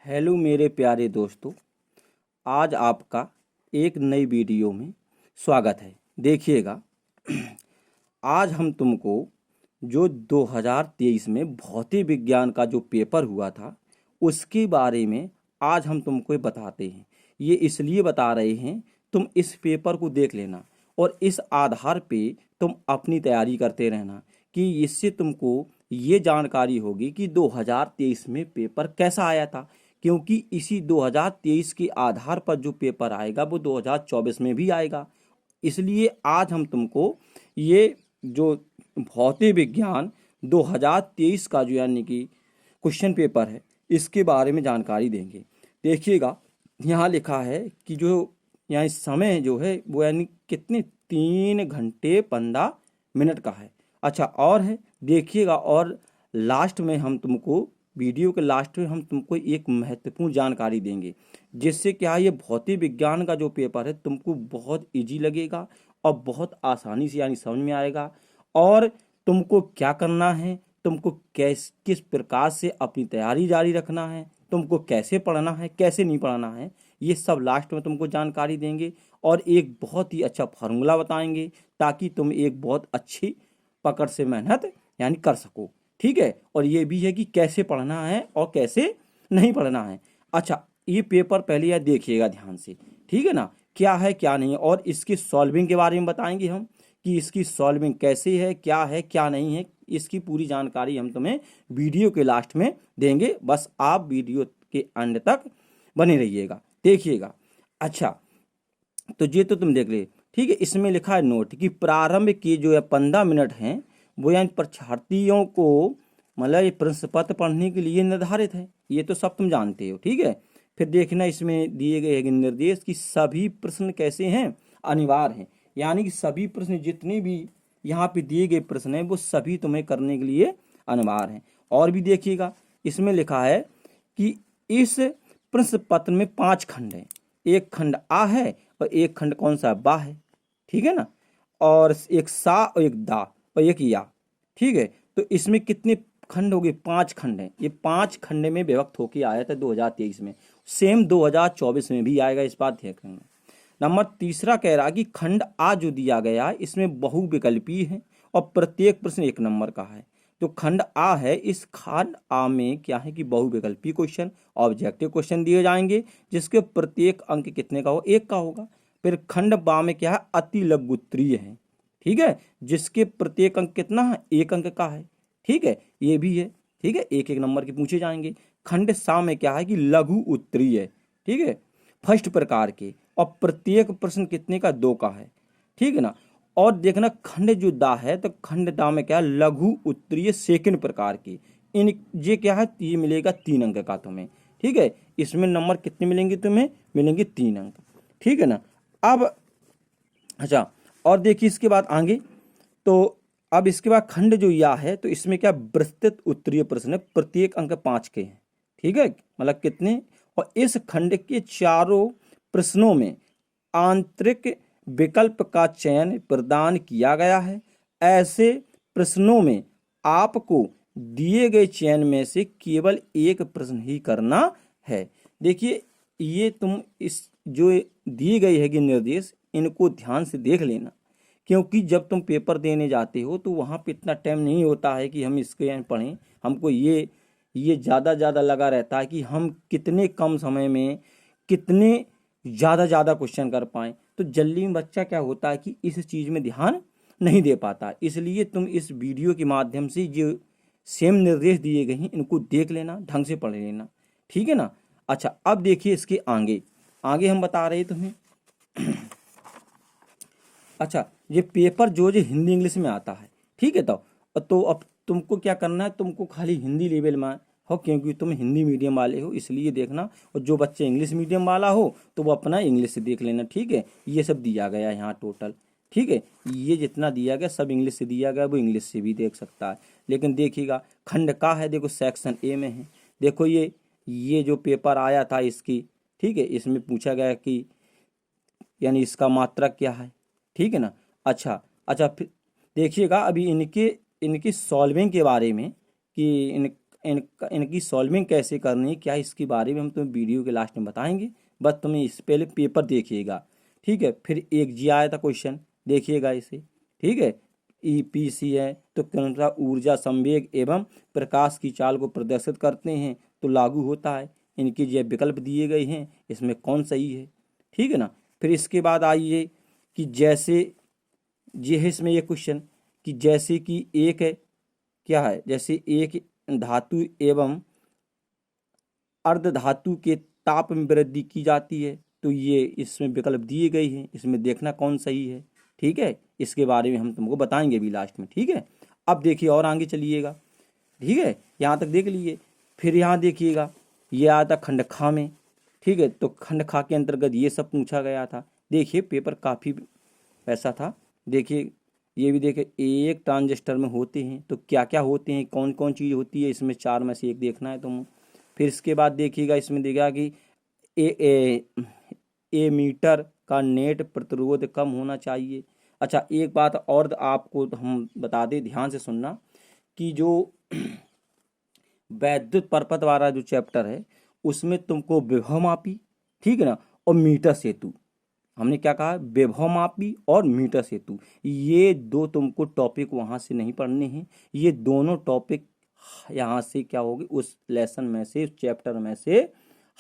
Hello मेरे प्यारे दोस्तों, आज आपका एक नई वीडियो में स्वागत है। देखिएगा, आज हम तुमको जो 2023 में भौतिक विज्ञान का जो पेपर हुआ था उसके बारे में आज हम तुमको बताते हैं। ये इसलिए बता रहे हैं, तुम इस पेपर को देख लेना और इस आधार पे तुम अपनी तैयारी करते रहना कि इससे तुमको ये जानकारी होगी कि 2023 में पेपर कैसा आया था। क्योंकि इसी 2023 के आधार पर जो पेपर आएगा वो 2024 में भी आएगा। इसलिए आज हम तुमको ये जो भौतिक विज्ञान 2023 का जो यानी कि क्वेश्चन पेपर है इसके बारे में जानकारी देंगे। देखिएगा, यहाँ लिखा है कि जो यहाँ समय जो है वो यानी कितने 3 घंटे 15 मिनट का है। अच्छा, और है देखिएगा, और लास्ट में हम तुमको वीडियो के लास्ट में हम तुमको एक महत्वपूर्ण जानकारी देंगे जिससे क्या ये भौतिक विज्ञान का जो पेपर है तुमको बहुत इजी लगेगा और बहुत आसानी से यानी समझ में आएगा। और तुमको क्या करना है, तुमको किस प्रकार से अपनी तैयारी जारी रखना है, तुमको कैसे पढ़ना है कैसे नहीं पढ़ना है, ये सब लास्ट में तुमको जानकारी देंगे। और एक बहुत ही अच्छा फार्मूला बताएंगे ताकि तुम एक बहुत अच्छी पकड़ से मेहनत यानी कर सको। ठीक है, और ये भी है कि कैसे पढ़ना है और कैसे नहीं पढ़ना है। अच्छा, ये पेपर पहले यार देखिएगा ध्यान से, ठीक है ना, क्या है क्या नहीं है, और इसकी सॉल्विंग के बारे में बताएंगे हम कि इसकी सॉल्विंग कैसे है क्या नहीं है। इसकी पूरी जानकारी हम तुम्हें वीडियो के लास्ट में देंगे। बस आप वीडियो के अंत तक बने रहिएगा, देखिएगा। अच्छा, तो ये तो तुम देख ले, ठीक है। इसमें लिखा है नोट कि प्रारंभ की जो 15 मिनट हैं वो यानी परीक्षार्थियों को मतलब ये प्रश्न पत्र पढ़ने के लिए निर्धारित है। ये तो सब तुम जानते हो, ठीक है। फिर देखना, इसमें दिए गए हैं निर्देश कि सभी प्रश्न कैसे हैं, अनिवार्य हैं। यानी कि सभी प्रश्न जितने भी यहाँ पे दिए गए प्रश्न हैं वो सभी तुम्हें करने के लिए अनिवार्य हैं। और भी देखिएगा, इसमें लिखा है कि इस प्रश्न पत्र में 5 खंड हैं। एक खंड आ है और एक खंड कौन सा बा है, ठीक है ना, और एक सा और एक दा और एक या, ठीक है। तो इसमें कितने खंड हो गए, 5 खंड हैं। ये 5 खंड में विभक्त होकर आया था 2023 में, सेम 2024 में भी आएगा, इस बात ध्यान रखना। नंबर तीसरा कह रहा कि खंड आ जो दिया गया है इसमें बहुविकल्पी है और प्रत्येक प्रश्न 1 नंबर का है। जो खंड आ है, इस खंड आ में क्या है कि बहुविकल्पी क्वेश्चन, ऑब्जेक्टिव क्वेश्चन दिए जाएंगे जिसके प्रत्येक अंक कितने का हो, 1 का होगा। फिर खंड बा में क्या है, अति लघु उत्तरीय है, ठीक है, जिसके प्रत्येक अंक कितना है, 1 अंक का है, ठीक है। ये भी है, ठीक है, 1-1 नंबर के पूछे जाएंगे। खंड सा में क्या है कि लघु उत्तरीय है, ठीक है, फर्स्ट प्रकार के, और प्रत्येक प्रश्न कितने का, 2 का है, ठीक है ना। और देखना खंड जो दा है, तो खंड दा में क्या है, लघु उत्तरीय सेकंड प्रकार की। इन ये क्या है, ये मिलेगा 3 अंक का तुम्हें, ठीक है। इसमें नंबर कितने मिलेंगे तुम्हें, मिलेंगे 3 अंक, ठीक है ना। अब अच्छा, और देखिए इसके बाद आगे, तो अब इसके बाद खंड जो या है, तो इसमें क्या विस्तृत उत्तरीय प्रश्न है, प्रत्येक अंक 5 के हैं, ठीक है, मतलब कितने। और इस खंड के चारों प्रश्नों में आंतरिक विकल्प का चयन प्रदान किया गया है। ऐसे प्रश्नों में आपको दिए गए चयन में से केवल एक प्रश्न ही करना है। देखिए, ये तुम इस जो दिए गए है कि निर्देश, इनको ध्यान से देख लेना, क्योंकि जब तुम पेपर देने जाते हो तो वहाँ पे इतना टाइम नहीं होता है कि हम इसके पढ़ें। हमको ये ज़्यादा लगा रहता है कि हम कितने कम समय में कितने ज़्यादा क्वेश्चन कर पाएँ। तो जल्दी में बच्चा क्या होता है कि इस चीज़ में ध्यान नहीं दे पाता। इसलिए तुम इस वीडियो के माध्यम से जो सेम निर्देश दिए गए हैं इनको देख लेना, ढंग से पढ़ लेना, ठीक है ना। अच्छा, अब देखिए इसके आगे आगे हम बता रहे तुम्हें। अच्छा, ये पेपर जो हिंदी इंग्लिश में आता है, ठीक है। तो अब तुमको क्या करना है, तुमको खाली हिंदी लेवल में हो, क्योंकि तुम हिंदी मीडियम वाले हो इसलिए देखना। और जो बच्चे इंग्लिश मीडियम वाला हो तो वो अपना इंग्लिश से देख लेना, ठीक है। ये सब दिया गया है यहाँ टोटल, ठीक है, ये जितना दिया गया सब इंग्लिश से दिया गया, वो इंग्लिश से भी देख सकता है। लेकिन देखिएगा, खंड का है, देखो सेक्शन ए में है। देखो ये जो पेपर आया था इसकी, ठीक है, इसमें पूछा गया कि यानी इसका मात्रक क्या है, ठीक है ना। अच्छा, फिर देखिएगा अभी इनकी सॉल्विंग के बारे में कि इनकी सॉल्विंग कैसे करनी है, क्या इसके बारे में हम तुम्हें वीडियो के लास्ट में बताएंगे। बस तुम्हें इस पहले पेपर देखिएगा, ठीक है। फिर एक जी आया था क्वेश्चन, देखिएगा इसे, ठीक है। ईपीसी है तो क्रमशः ऊर्जा संवेग एवं प्रकाश की चाल को प्रदर्शित करते हैं तो लागू होता है। इनके ये विकल्प दिए गए हैं, इसमें कौन सही है, ठीक है ना। फिर इसके बाद आइए कि जैसे ये है इसमें ये क्वेश्चन कि जैसे कि एक है, क्या है, जैसे एक धातु एवं अर्धधातु के ताप में वृद्धि की जाती है तो ये इसमें विकल्प दिए गए हैं, इसमें देखना कौन सही है, ठीक है। इसके बारे में हम तुमको बताएंगे भी लास्ट में, ठीक है। अब देखिए और आगे चलिएगा, ठीक है, यहाँ तक देख लीजिए। फिर यहाँ देखिएगा ये आया था खंड खा में, ठीक है। तो खंड खा के अंतर्गत ये सब पूछा गया था। देखिए पेपर काफ़ी ऐसा था, देखिए ये भी देखिए एक ट्रांजिस्टर में होते हैं तो क्या क्या होते हैं, कौन कौन चीज़ होती है, इसमें चार में से एक देखना है तुम। फिर इसके बाद देखिएगा इसमें देखा कि ए मीटर का नेट प्रतिरोध कम होना चाहिए। अच्छा एक बात और आपको हम बता दें, ध्यान से सुनना कि जो वैद्युत परपथ वाला जो चैप्टर है उसमें तुमको विभव मापी, ठीक है ना, और मीटर सेतु, हमने क्या कहा, विभव मापी और मीटर सेतु, ये दो तुमको टॉपिक वहाँ से नहीं पढ़ने हैं। ये दोनों टॉपिक यहाँ से क्या होगी, उस लेसन में से, उस चैप्टर में से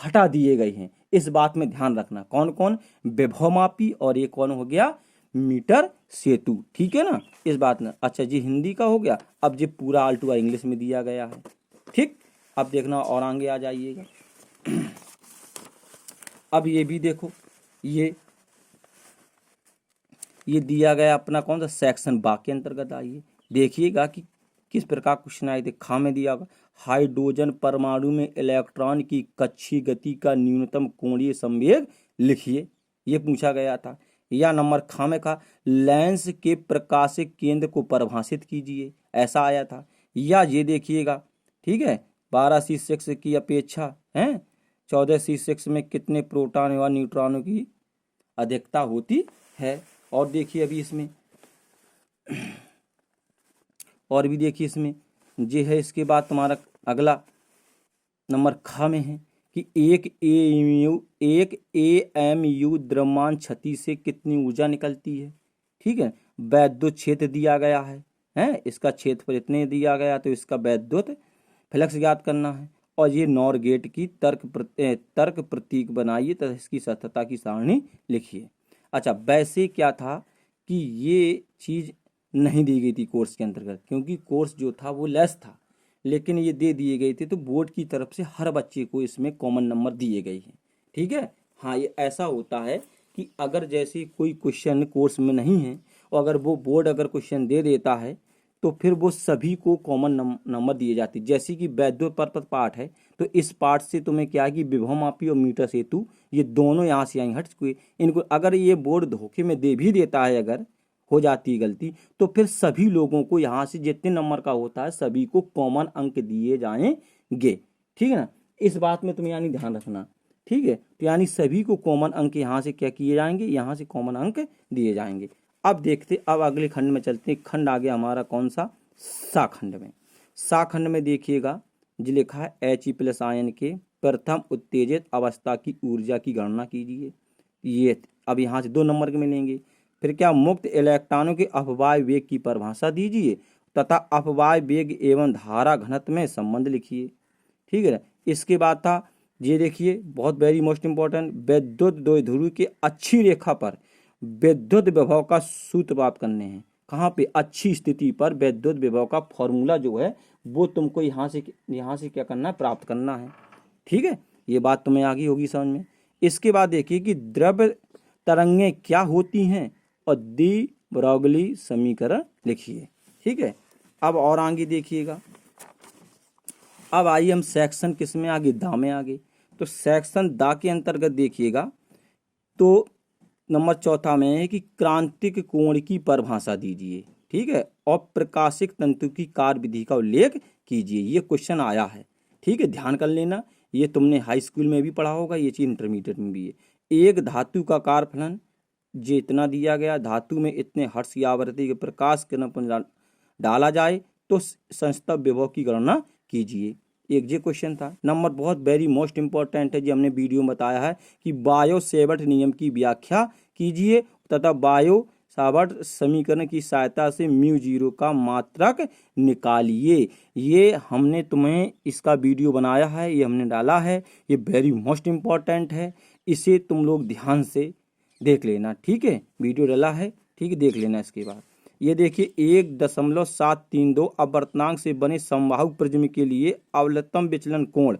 हटा दिए गए हैं। इस बात में ध्यान रखना, कौन कौन, विभव मापी और ये कौन हो गया, मीटर सेतु, ठीक है ना, इस बात में। अच्छा जी हिंदी का हो गया, अब जी पूरा आल टू इंग्लिश में दिया गया है, ठीक। अब देखना और आगे आ जाइएगा। अब ये भी देखो, ये दिया गया अपना कौन सा सेक्शन बा के अंतर्गत आइए, देखिएगा कि किस प्रकार क्वेश्चन आए थे। खा में दिया होगा हाइड्रोजन परमाणु में इलेक्ट्रॉन की कक्षीय गति का न्यूनतम कोणीय संवेग लिखिए, ये पूछा गया था। या नंबर खा में का लेंस के प्रकाशिक केंद्र को परिभाषित कीजिए, ऐसा आया था। या ये देखिएगा, ठीक है, 12C6 की अपेक्षा है 14C6 में कितने प्रोटॉन व न्यूट्रॉनों की अधिकता होती है। और देखिए अभी इसमें और भी देखिए इसमें ये है। इसके बाद तुम्हारा अगला नंबर खा में है कि एक एएमयू द्रव्यमान क्षति से कितनी ऊर्जा निकलती है, ठीक है। वैद्युत क्षेत्र दिया गया है, इसका क्षेत्रफल इतने दिया गया तो इसका वैद्युत फ्लक्स ज्ञात करना है। और ये नॉर गेट की तर्क प्रतीक बनाइए तथा इसकी सततता की सारणी लिखिए। अच्छा वैसे क्या था कि ये चीज़ नहीं दी गई थी कोर्स के अंतर्गत, क्योंकि कोर्स जो था वो लेस था, लेकिन ये दे दिए गए थे तो बोर्ड की तरफ से हर बच्चे को इसमें कॉमन नंबर दिए गए हैं, ठीक है। हाँ ये ऐसा होता है कि अगर जैसे कोई क्वेश्चन कोर्स में नहीं है और अगर वो बोर्ड अगर क्वेश्चन दे देता है तो फिर वो सभी को कॉमन नंबर दिए जाते हैं। जैसे कि वैद्युत परपथ पाठ है तो इस पाठ से तुम्हें क्या है कि विभव मापी और मीटर सेतु ये दोनों यहाँ से आएंगे, हट चुके। इनको अगर ये बोर्ड धोखे में दे भी देता है, अगर हो जाती है गलती, तो फिर सभी लोगों को यहाँ से जितने नंबर का होता है सभी को कॉमन अंक दिए जाएंगे, ठीक है ना। इस बात में तुम यानी ध्यान रखना, ठीक है। तो यानी सभी को कॉमन अंक यहाँ से क्या किए जाएंगे, यहाँ से कॉमन अंक दिए जाएंगे। अब देखते, अब अगले खंड में चलते हैं। खंड आ गया हमारा कौन सा, सा खंड में। सा खंड में देखिएगा जो लिखा है He+ आयन के प्रथम उत्तेजित अवस्था की ऊर्जा की गणना कीजिए। ये अब यहाँ से 2 नंबर के मिलेंगे। फिर क्या, मुक्त इलेक्ट्रॉनों के अपवाय वेग की परिभाषा दीजिए तथा अपवाय वेग एवं धारा घनत्व में संबंध लिखिए, ठीक है। इसके बाद था ये देखिए बहुत वेरी मोस्ट इंपॉर्टेंट, विद्युत द्विध्रुव की अच्छी रेखा पर विद्युत विभव का सूत्र प्राप्त करने हैं। कहाँ पे, अच्छी स्थिति पर विद्युत विभव का फॉर्मूला जो है वो तुमको यहाँ से क्या करना है, प्राप्त करना है, ठीक है। ये बात तुम्हें आ गई होगी समझ में। इसके बाद देखिए कि द्रव्य तरंगें क्या होती हैं और डी ब्रॉगली समीकरण लिखिए, ठीक है। अब और आगे देखिएगा, अब आइए हम सेक्शन किस में आगे, दा में आगे। तो सेक्शन दा के अंतर्गत देखिएगा तो नंबर 4 में है कि क्रांतिक कोण की परिभाषा दीजिए, ठीक है, और प्रकाशिक तंतु की कार्य विधि का उल्लेख कीजिए। ये क्वेश्चन आया है, ठीक है, ध्यान कर लेना। ये तुमने हाई स्कूल में भी पढ़ा होगा, ये चीज इंटरमीडिएट में भी है। एक धातु का कार्यफलन जितना दिया गया, धातु में इतने हर्ट्ज की आवृत्ति के प्रकाश किरण डाला जाए तो संस्तभ विभव की गणना कीजिए। एक ये क्वेश्चन था। नंबर बहुत वेरी मोस्ट इंपॉर्टेंट है, जो हमने वीडियो में बताया है कि बायो सेवर्ट नियम की व्याख्या कीजिए तथा बायो सावर्ट समीकरण की सहायता से म्यू जीरो का मात्रक निकालिए। ये हमने तुम्हें इसका वीडियो बनाया है, ये हमने डाला है, ये वेरी मोस्ट इम्पॉर्टेंट है, इसे तुम लोग ध्यान से देख लेना, ठीक है। वीडियो डाला है, ठीक है, देख लेना। इसके बाद ये देखिए 1.732 अपवर्तनांक से बने समबाहु प्रिज्म के लिए अवलतम विचलन कोण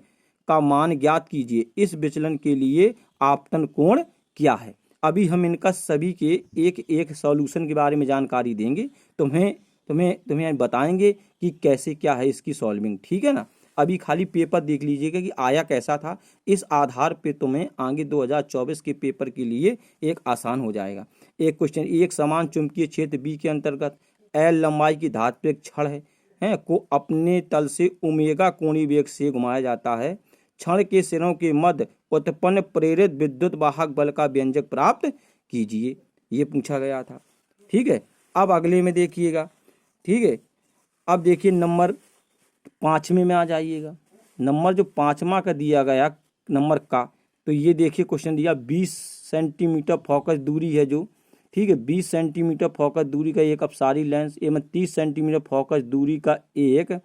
का मान ज्ञात कीजिए। इस विचलन के लिए आपतन कोण क्या है। अभी हम इनका सभी के एक एक सॉल्यूशन के बारे में जानकारी देंगे, तुम्हें बताएंगे कि कैसे क्या है इसकी सॉल्विंग, ठीक है ना। अभी खाली पेपर देख लीजिएगा कि आया कैसा था, इस आधार पे तुम्हें आगे 2024 के पेपर के लिए एक आसान हो जाएगा। एक क्वेश्चन, एक समान चुंबकीय क्षेत्र बी के अंतर्गत एल लंबाई की धात्विक छड़ है को अपने तल से ओमेगा कोणीय वेग से घुमाया जाता है। क्षण के सिरों के मध्य उत्पन्न प्रेरित विद्युत वाहक बल का व्यंजक प्राप्त कीजिए, ये पूछा गया था, ठीक है। अब अगले में देखिएगा, ठीक है। अब देखिए नंबर 5वें में आ जाइएगा। नंबर जो 5वां का दिया गया नंबर का, तो ये देखिए क्वेश्चन दिया 20 सेंटीमीटर फोकस दूरी है जो, ठीक है, 20 सेंटीमीटर फोकस दूरी का एक अपसारी लेंस एवं 30 सेंटीमीटर फोकस दूरी का एक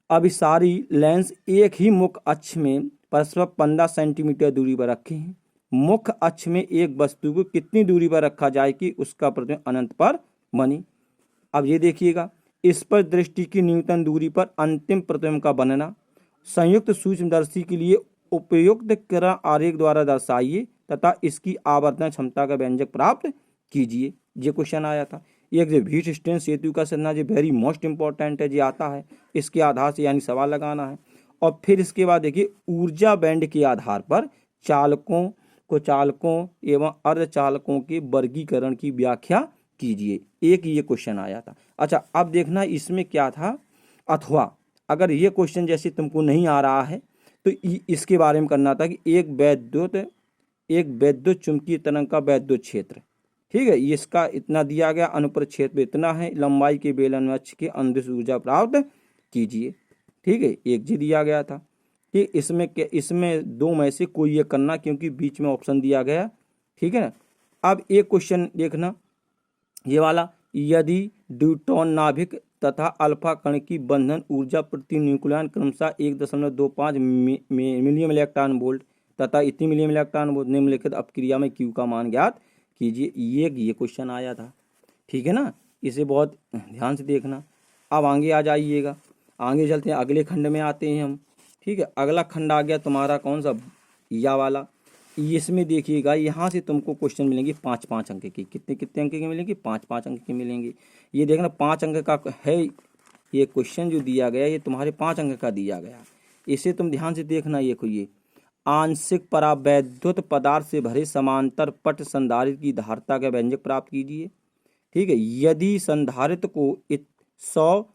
अभिसारी लेंस एक ही मुख्य अक्ष में परस्पर 15 सेंटीमीटर दूरी पर रखे हैं। मुख्य अक्ष में एक वस्तु को कितनी दूरी पर रखा जाए कि उसका प्रतिबिंब अनंत पर बने। अब ये देखिएगा, इस पर दृष्टि की न्यूनतम दूरी पर अंतिम प्रतिबिंब का बनना संयुक्त सूक्ष्मदर्शी के लिए उपयुक्त किरण आरेख द्वारा दर्शाइए तथा इसकी आवर्धन क्षमता का व्यंजक प्राप्त कीजिए। ये क्वेश्चन आया था। एक जो हीट स्ट्रेन सेतु का संरचना जो वेरी मोस्ट इंपॉर्टेंट है, जो आता है, इसके आधार से यानी सवाल लगाना है। और फिर इसके बाद देखिए ऊर्जा बैंड के आधार पर चालकों एवं अर्धचालकों के वर्गीकरण की व्याख्या कीजिए। एक ये क्वेश्चन आया था। अच्छा, अब देखना इसमें क्या था, अथवा अगर ये क्वेश्चन जैसे तुमको नहीं आ रहा है तो इसके बारे में करना था कि एक वैद्युत चुंबकीय तरंग का वैद्युत क्षेत्र, ठीक है, इसका इतना दिया गया, अनुप्रस्थ क्षेत्र इतना है, लंबाई के बेलन अक्ष के अनुदिश ऊर्जा प्राप्त कीजिए, ठीक है, एक जी दिया गया था। ठीक, इसमें दो में से कोई एक करना क्योंकि बीच में ऑप्शन दिया गया, ठीक है ना। अब एक क्वेश्चन देखना ये वाला, यदि ड्यूटॉन नाभिक तथा अल्फा कण की बंधन ऊर्जा प्रति न्यूक्लियन क्रमशः 1.25 मिलियन इलेक्ट्रॉन वोल्ट तथा इतनी मिलियन इलेक्ट्रॉन वोल्ट निम्नलिखित अपक्रिया में क्यू का मान ज्ञात कीजिए। ये क्वेश्चन आया था, ठीक है ना, इसे बहुत ध्यान से देखना। अब आगे आ जाइएगा, आगे चलते हैं, अगले खंड में आते हैं हम, ठीक है। अगला खंड आ गया तुम्हारा कौन सा, या वाला। इसमें देखिएगा यहाँ से तुमको क्वेश्चन मिलेंगे 5-5 अंक के। कितने अंक के मिलेंगे, 5-5 अंक के मिलेंगे। ये देखना 5 अंक का है ये क्वेश्चन जो दिया गया, ये तुम्हारे 5 अंक का दिया गया, इसे तुम ध्यान से देखना। ये आंशिक परावैद्युत पदार्थ से भरे समांतर पट संधारित्र की धारिता का व्यंजक प्राप्त कीजिए, ठीक है। यदि संधारित्र को 100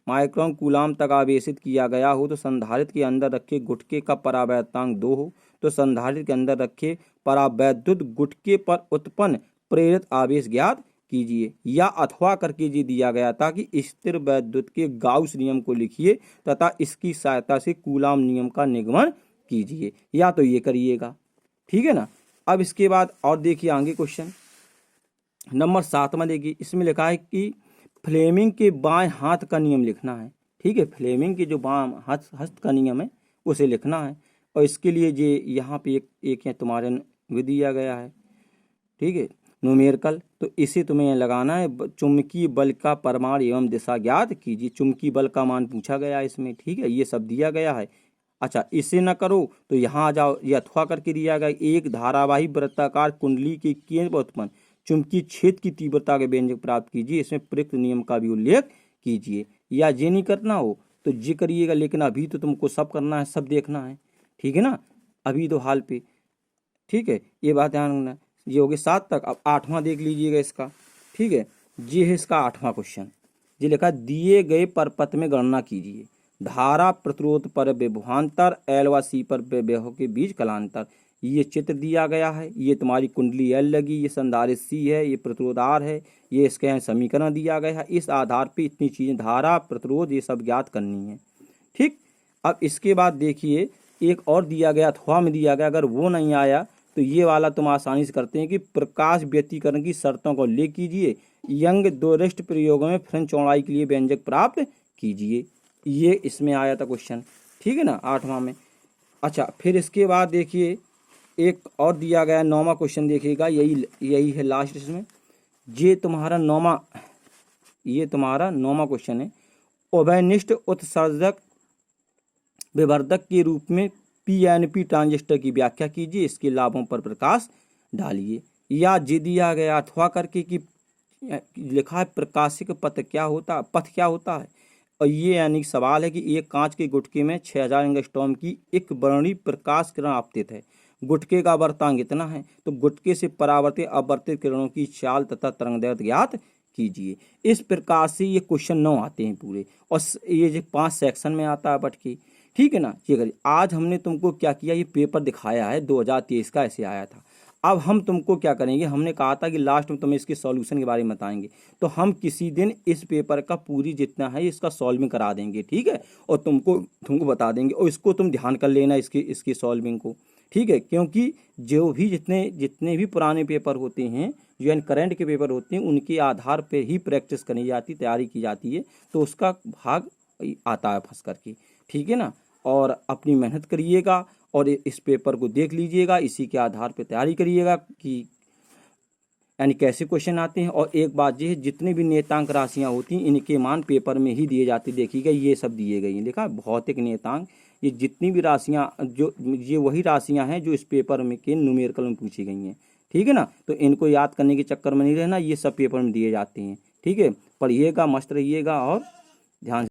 माइक्रोन कूलाम तक आवेशित किया गया हो तो संधारित्र के अंदर रखे गुटके का परावैद्युतांक 2 हो तो संधारित्र के अंदर रखे परावैद्युत गुटके पर उत्पन्न प्रेरित आवेश ज्ञात कीजिए। या अथवा करके ये दिया गया था कि स्थिर वैद्युत के गाउस नियम को लिखिए तथा इसकी सहायता से कूलाम नियम का निगमन कीजिए, या तो ये करिएगा, ठीक है ना। अब इसके बाद और देखिए आगे क्वेश्चन नंबर 7 में देखिए, इसमें लिखा है कि फ्लेमिंग के बाएं हाथ का नियम लिखना है, ठीक है। फ्लेमिंग के जो बाएं हस्त का नियम है उसे लिखना है, और इसके लिए ये यहाँ पे एक तुम्हारे विधि दिया गया है, ठीक है, न्यूमेरिकल। तो इसे तुम्हें लगाना है, चुंबकीय बल का परिमाण एवं दिशा ज्ञात कीजिए। चुंबकीय बल का मान पूछा गया है इसमें, ठीक है, ये सब दिया गया है। अच्छा, इसे न करो तो यहाँ आ जाओ, ये अथवा करके दिया गया, एक धारावाही वृत्ताकार कुंडली के केंद्र पर उत्पन्न चुंबकीय क्षेत्र की तीव्रता के व्यंजक प्राप्त कीजिए। इसमें प्रयुक्त नियम का भी उल्लेख कीजिए। या ये नहीं करना हो तो ये करिएगा, लेकिन अभी तो तुमको सब करना है, सब देखना है, ठीक है ना, अभी तो हाल पे, ठीक है, ये बात ध्यान रखना। ये हो गए 7 तक। अब 8वां देख लीजिएगा इसका, ठीक है, ये है इसका 8वां क्वेश्चन। ये लिखा, दिए गए परपथ में गणना कीजिए धारा प्रतिरोध पर विभवांतर एल व सी पर विभव के बीच कलांतर। ये चित्र दिया गया है, ये तुम्हारी कुंडली एल लगी, ये संधारित्र सी है, ये प्रतिरोध आर है, ये इसके समीकरण दिया गया है। इस आधार पे इतनी चीजें धारा प्रतिरोध ये सब ज्ञात करनी है, ठीक। अब इसके बाद देखिए एक और दिया गया, अथवा में दिया गया, अगर वो नहीं आया तो ये वाला तुम आसानी से करते हैं कि प्रकाश व्यतिकरण की शर्तों को उल्लेख कीजिए, यंग दोरिस्ट प्रयोगों में फ्रेंच चौड़ाई के लिए व्यंजक प्राप्त कीजिए। ये इसमें आया था क्वेश्चन, ठीक है ना, 8वां में। अच्छा, फिर इसके बाद देखिए एक और दिया गया 9वां क्वेश्चन देखिएगा, यही है लास्ट इसमें। ये तुम्हारा 9वां क्वेश्चन है। उभयनिष्ठ उत्सर्जक विवर्धक के रूप में पीएनपी ट्रांजिस्टर की व्याख्या कीजिए, इसके लाभों पर प्रकाश डालिए। या जे दिया गया अथवा करके कि लिखा है प्रकाशिक पथ क्या होता है। और ये यानी सवाल है कि एक कांच के गुटके में 6000 एंगस्ट्रॉम की एक वर्णी प्रकाश किरण आपतित है, गुटके का वर्तांक इतना है, तो गुटके से परावर्तित अपवर्तित किरणों की चाल तथा तरंगदैर्घ्य ज्ञात कीजिए। इस प्रकार से ये क्वेश्चन 9 आते हैं पूरे, और ये जो 5 सेक्शन में आता है बट की, ठीक है ना। ये करिए, आज हमने तुमको क्या किया, ये पेपर दिखाया है 2023 का, ऐसे आया था। अब हम तुमको क्या करेंगे, हमने कहा था कि लास्ट में तुम्हें इसके सॉल्यूशन के बारे में बताएंगे, तो हम किसी दिन इस पेपर का पूरी जितना है इसका सॉल्विंग करा देंगे, ठीक है, और तुमको बता देंगे, और इसको तुम ध्यान कर लेना इसकी सॉल्विंग को, ठीक है। क्योंकि जो भी जितने भी पुराने पेपर होते हैं, जो यानी करंट के पेपर होते हैं, उनके आधार पर ही प्रैक्टिस करी जाती, तैयारी की जाती है, तो उसका भाग आता है फंस करके, ठीक है ना। और अपनी मेहनत करिएगा और इस पेपर को देख लीजिएगा, इसी के आधार पर तैयारी करिएगा कि यानी कैसे क्वेश्चन आते हैं। और एक बात ये है, जितने भी नियतांक राशियां होती हैं इनके मान पेपर में ही दिए जाते, देखिएगा ये सब दिए गए हैं, लिखा भौतिक नियतांक, ये जितनी भी राशियां, जो ये वही राशियां हैं जो इस पेपर में के न्यूमेरिकल में पूछी गई हैं, ठीक है ना। तो इनको याद करने के चक्कर में नहीं रहना, ये सब पेपर में दिए जाते हैं, ठीक है। पढ़िएगा, मस्त रहिएगा और ध्यान